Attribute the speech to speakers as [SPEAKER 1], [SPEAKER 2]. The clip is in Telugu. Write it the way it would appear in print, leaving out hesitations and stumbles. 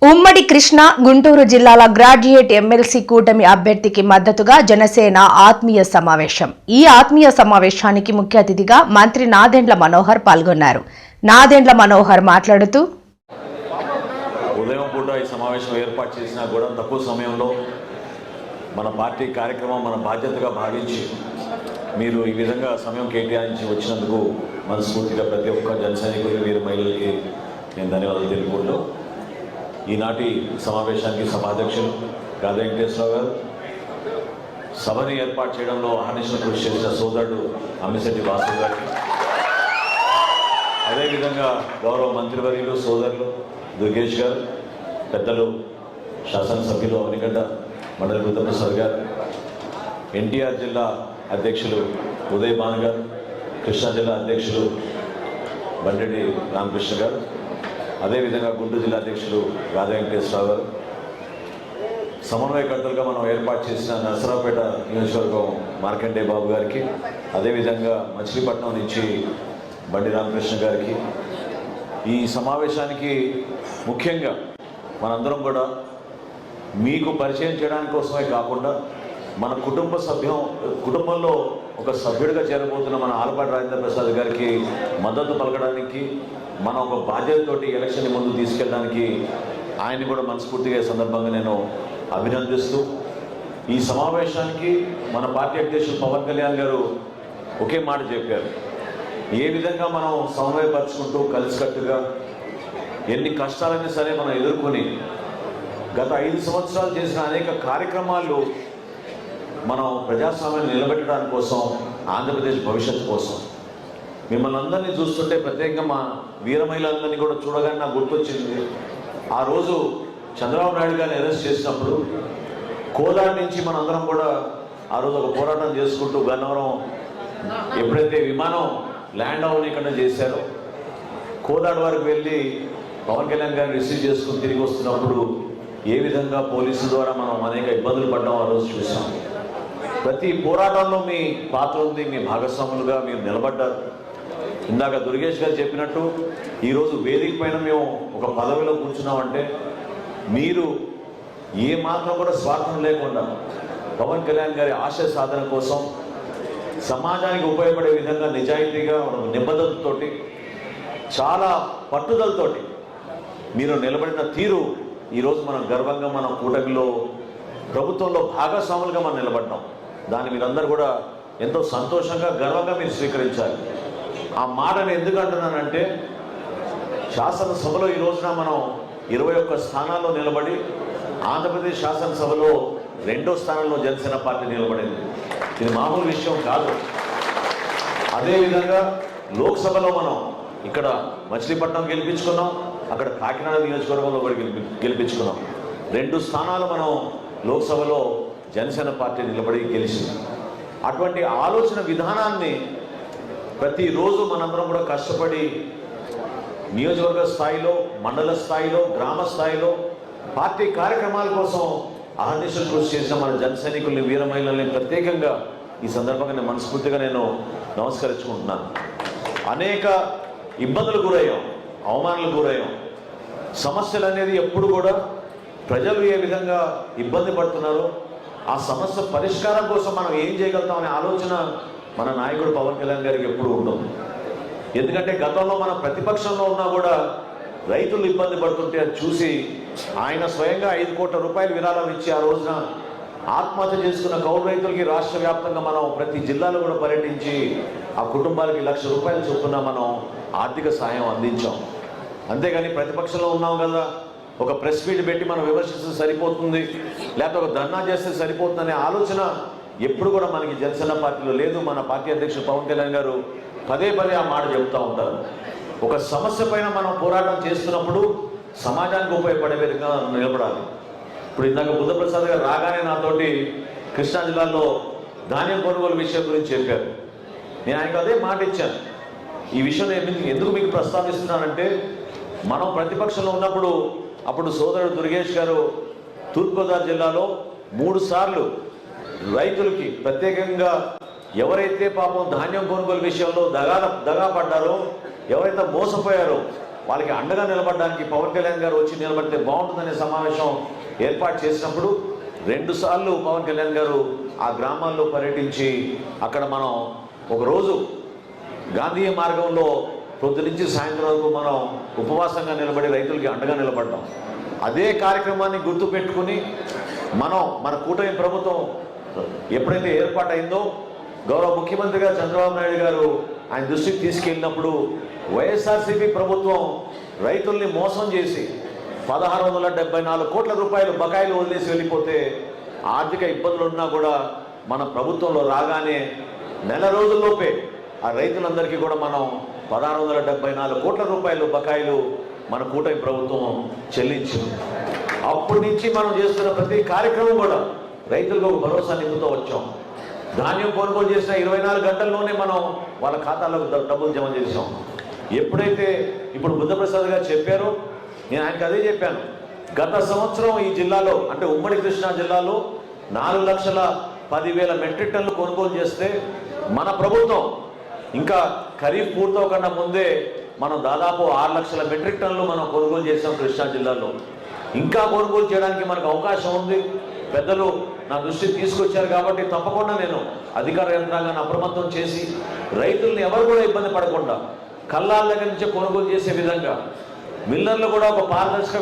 [SPEAKER 1] ఉమ్మడి కృష్ణా గుంటూరు జిల్లాల గ్రాడ్యుయేట్ ఎమ్మెల్సీ కూటమి అభ్యర్థికి మద్దతుగా జనసేన ఆత్మీయ సమావేశం. ఈ ఆత్మీయ సమావేశానికి ముఖ్య అతిథిగా మంత్రి నాదెండ్ల మనోహర్ పాల్గొన్నారు. నాదెండ్ల మనోహర్ మాట్లాడుతూ,
[SPEAKER 2] ఉదయం పూట ఈ సమావేశం ఏర్పాటు చేసినా కూడా తక్కువ సమయంలో మన పార్టీ కార్యక్రమం మన బాధ్యతగా భావించి మీరు ఈ విధంగా సమయం కేటాయించి వచ్చినందుకు మనస్ఫూర్తిగా ప్రతి ఒక్క జన సైనికులకి వీరు మహిళలకి నేను ధన్యవాదాలు తెలుపుకుంటూ ఈనాటి సమావేశానికి సభాధ్యక్షులు గాదా వెంకటేశ్వరరావు గారు, సభని ఏర్పాటు చేయడంలో అహర్నిశలు కృషి చేసిన సోదరుడు అమ్మిశెట్టి వాసు గారికి, అదేవిధంగా గౌరవ మంత్రివర్యులు సోదరులు దుర్గేష్ గారు, పెద్దలు శాసనసభ్యులు అవనిగడ్డ మండలి బుద్ధప్రసాద్ గారు, ఎన్టీఆర్ జిల్లా అధ్యక్షులు ఉదయ్ భాను గారు, కృష్ణా జిల్లా అధ్యక్షులు బండెడ్డి రామకృష్ణ గారు, అదేవిధంగా గుంటూరు జిల్లా అధ్యక్షులు గాదా వెంకటేశ్వరరావు గారు, సమన్వయకర్తలుగా మనం ఏర్పాటు చేసిన నరసరావుపేట నియోజకవర్గం మార్కండే బాబు గారికి, అదేవిధంగా మచిలీపట్నం నుంచి బండి రామకృష్ణ గారికి, ఈ సమావేశానికి ముఖ్యంగా మనందరం కూడా మీకు పరిచయం చేయడానికి కోసమే కాకుండా మన కుటుంబంలో ఒక సభ్యుడిగా చేరబోతున్న మన ఆలపాటి రాజేంద్ర ప్రసాద్ గారికి మద్దతు పలకడానికి, మనం ఒక బాధ్యతతోటి ఎలక్షన్ ముందు తీసుకెళ్ళడానికి ఆయన్ని కూడా మనస్ఫూర్తిగా ఈ సందర్భంగా నేను అభినందిస్తూ, ఈ సమావేశానికి మన పార్టీ అధ్యక్షులు పవన్ కళ్యాణ్ గారు ఒకే మాట చెప్పారు. ఏ విధంగా మనం సమన్వయపరుచుకుంటూ కలిసికట్టుగా ఎన్ని కష్టాలైనా సరే మనం ఎదుర్కొని గత 5 సంవత్సరాలు చేసిన అనేక కార్యక్రమాలు మనం ప్రజాస్వామ్యాన్ని నిలబెట్టడానికి కోసం, ఆంధ్రప్రదేశ్ భవిష్యత్తు కోసం మిమ్మల్ని అందరినీ చూస్తుంటే ప్రత్యేకంగా మా వీర మహిళలందరినీ కూడా చూడగానే నాకు గుర్తొచ్చింది. ఆ రోజు చంద్రబాబు నాయుడు గారిని అరెస్ట్ చేసినప్పుడు కోదాడ నుంచి మనందరం కూడా ఆ రోజు ఒక పోరాటం చేసుకుంటూ గన్నవరం ఎప్పుడైతే విమానం ల్యాండ్ అవ్వకుండా చేశారో కోదాడ వరకు వెళ్ళి పవన్ కళ్యాణ్ గారిని రిసీవ్ చేసుకుని తిరిగి వస్తున్నప్పుడు ఏ విధంగా పోలీసుల ద్వారా మనం అనేక ఇబ్బందులు పడ్డాం ఆ రోజు చూసాం. ప్రతి పోరాటంలో మీ పాత్ర ఉంది, మీ భాగస్వాములుగా మీరు నిలబడ్డారు. ఇందాక దుర్గేష్ గారు చెప్పినట్టు ఈరోజు వేదిక పైన మేము ఒక పదవిలో కూర్చున్నామంటే మీరు ఏ మాత్రం కూడా స్వార్థం లేకుండా పవన్ కళ్యాణ్ గారి ఆశయ సాధన కోసం సమాజానికి ఉపయోగపడే విధంగా నిజాయితీగా నిబద్ధతతోటి చాలా పట్టుదలతోటి మీరు నిలబడిన తీరు ఈరోజు మనం గర్వంగా మన కూటమిలో ప్రభుత్వంలో భాగస్వాములుగా మనం నిలబడ్డాం. దాన్ని మీరందరూ కూడా ఎంతో సంతోషంగా గర్వంగా మీరు స్వీకరించాలి. ఆ మాటను ఎందుకు అంటున్నానంటే శాసనసభలో ఈ రోజున మనం 21 స్థానాల్లో నిలబడి ఆంధ్రప్రదేశ్ శాసనసభలో 2వ స్థానంలో జనసేన పార్టీ నిలబడింది. ఇది మామూలు విషయం కాదు. అదేవిధంగా లోక్సభలో మనం ఇక్కడ మచిలీపట్నం గెలిపించుకున్నాం, అక్కడ కాకినాడ నియోజకవర్గంలో కూడా గెలిపించుకున్నాం. 2 స్థానాలు మనం లోక్సభలో జనసేన పార్టీ నిలబడి గెలిచింది. అటువంటి ఆలోచన విధానాన్ని ప్రతిరోజు మనందరం కూడా కష్టపడి నియోజకవర్గ స్థాయిలో, మండల స్థాయిలో, గ్రామ స్థాయిలో పార్టీ కార్యక్రమాల కోసం అహర్నిశలు కృషి చేసిన మన జన సైనికుల్ని, వీర మహిళల్ని ప్రత్యేకంగా ఈ సందర్భంగా నేను మనస్ఫూర్తిగా నేను నమస్కరించుకుంటున్నాను. అనేక ఇబ్బందులు గురయ్యాం, అవమానాలకు గురయ్యాం. సమస్యలు అనేది ఎప్పుడు కూడా ప్రజలు ఏ విధంగా ఇబ్బంది పడుతున్నారో ఆ సమస్య పరిష్కారం కోసం మనం ఏం చేయగలుగుతాం అనే ఆలోచన మన నాయకుడు పవన్ కళ్యాణ్ గారికి ఎప్పుడు ఉంటుంది. ఎందుకంటే గతంలో మన ప్రతిపక్షంలో ఉన్నా కూడా రైతులు ఇబ్బంది పడుతుంటే అది చూసి ఆయన స్వయంగా 5 కోట్ల రూపాయలు విరాళం ఇచ్చి ఆ రోజున ఆత్మహత్య చేసుకున్న కౌలు రైతులకి రాష్ట్ర వ్యాప్తంగా మనం ప్రతి జిల్లాలో కూడా పర్యటించి ఆ కుటుంబాలకి ₹1,00,000 చొప్పున మనం ఆర్థిక సహాయం అందించాం. అంతేగాని ప్రతిపక్షంలో ఉన్నాం కదా, ఒక ప్రెస్ మీట్ పెట్టి మనం విమర్శిస్తే సరిపోతుంది, లేకపోతే ఒక ధర్నా చేస్తే సరిపోతుంది అనే ఆలోచన ఎప్పుడు కూడా మనకి జనసేన పార్టీలో లేదు. మన పార్టీ అధ్యక్షుడు పవన్ కళ్యాణ్ గారు పదే ఆ మాట చెబుతూ ఉంటారు. ఒక సమస్య పైన మనం పోరాటం చేస్తున్నప్పుడు సమాజానికి ఉపయోగపడే విధంగా నిలబడాలి. ఇప్పుడు ఇందాక బుద్ధప్రసాద్ గారు రాగానే నాతోటి కృష్ణా జిల్లాలో ధాన్యం కొనుగోలు విషయం గురించి చెప్పారు. నేను ఆయనకు అదే మాట ఇచ్చాను. ఈ విషయం ఎందుకు మీకు ప్రస్తావిస్తున్నానంటే మనం ప్రతిపక్షంలో ఉన్నప్పుడు అప్పుడు సోదరుడు దుర్గేష్ గారు తూర్పుగోదావరి జిల్లాలో 3 సార్లు రైతులకి ప్రత్యేకంగా ఎవరైతే పాపం ధాన్యం కొనుగోలు విషయంలో దగా పడ్డారో, ఎవరైతే మోసపోయారో వాళ్ళకి అండగా నిలబడడానికి పవన్ కళ్యాణ్ గారు వచ్చి నిలబడితే బాగుంటుందనే సమావేశం ఏర్పాటు చేసినప్పుడు 2 సార్లు పవన్ కళ్యాణ్ గారు ఆ గ్రామాల్లో పర్యటించి అక్కడ మనం ఒకరోజు గాంధీ మార్గంలో పొద్దునుంచి సాయంత్రం వరకు మనం ఉపవాసంగా నిలబడి రైతులకి అండగా నిలబడ్డాం. అదే కార్యక్రమాన్ని గుర్తుపెట్టుకుని మన కూటమి ప్రభుత్వం ఎప్పుడైతే ఏర్పాటైందో గౌరవ ముఖ్యమంత్రిగా చంద్రబాబు నాయుడు గారు ఆయన దృష్టికి తీసుకెళ్ళినప్పుడు వైఎస్ఆర్సీపీ ప్రభుత్వం రైతుల్ని మోసం చేసి 1674 కోట్ల రూపాయలు బకాయిలు వదిలేసి వెళ్ళిపోతే ఆర్థిక ఇబ్బందులు ఉన్నా కూడా మన ప్రభుత్వంలో రాగానే నెల రోజుల్లోపే ఆ రైతులందరికీ కూడా మనం 1674 కోట్ల రూపాయలు బకాయిలు మన కూటమి ప్రభుత్వం చెల్లించింది. అప్పటి నుంచి మనం చేస్తున్న ప్రతి కార్యక్రమం కూడా రైతులకు ఒక భరోసా నింపుతూ వచ్చాం. ధాన్యం కొనుగోలు చేసిన 24 గంటల్లోనే మనం వాళ్ళ ఖాతాలకు డబ్బులు జమ చేసాం. ఎప్పుడైతే ఇప్పుడు బుద్ధప్రసాద్ గారు చెప్పారో నేను ఆయనకు అదే చెప్పాను. గత సంవత్సరం ఈ జిల్లాలో అంటే ఉమ్మడి కృష్ణా జిల్లాలో 4,10,000 మెట్రిక్ టన్నులు కొనుగోలు చేస్తే మన ప్రభుత్వం ఇంకా ఖరీఫ్ పూర్తవకుండా ముందే మనం దాదాపు 6 లక్షల మెట్రిక్ టన్నులు మనం కొనుగోలు చేసాం కృష్ణా జిల్లాలో. ఇంకా కొనుగోలు చేయడానికి మనకు అవకాశం ఉంది. పెద్దలు నా దృష్టికి తీసుకొచ్చారు కాబట్టి తప్పకుండా నేను అధికార యంత్రాంగాన్ని అప్రమత్తం చేసి రైతుల్ని ఎవరు కూడా ఇబ్బంది పడకుండా కల్లాల దగ్గర నుంచే కొనుగోలు చేసే విధంగా మిల్లర్లు కూడా ఒక పారదర్శక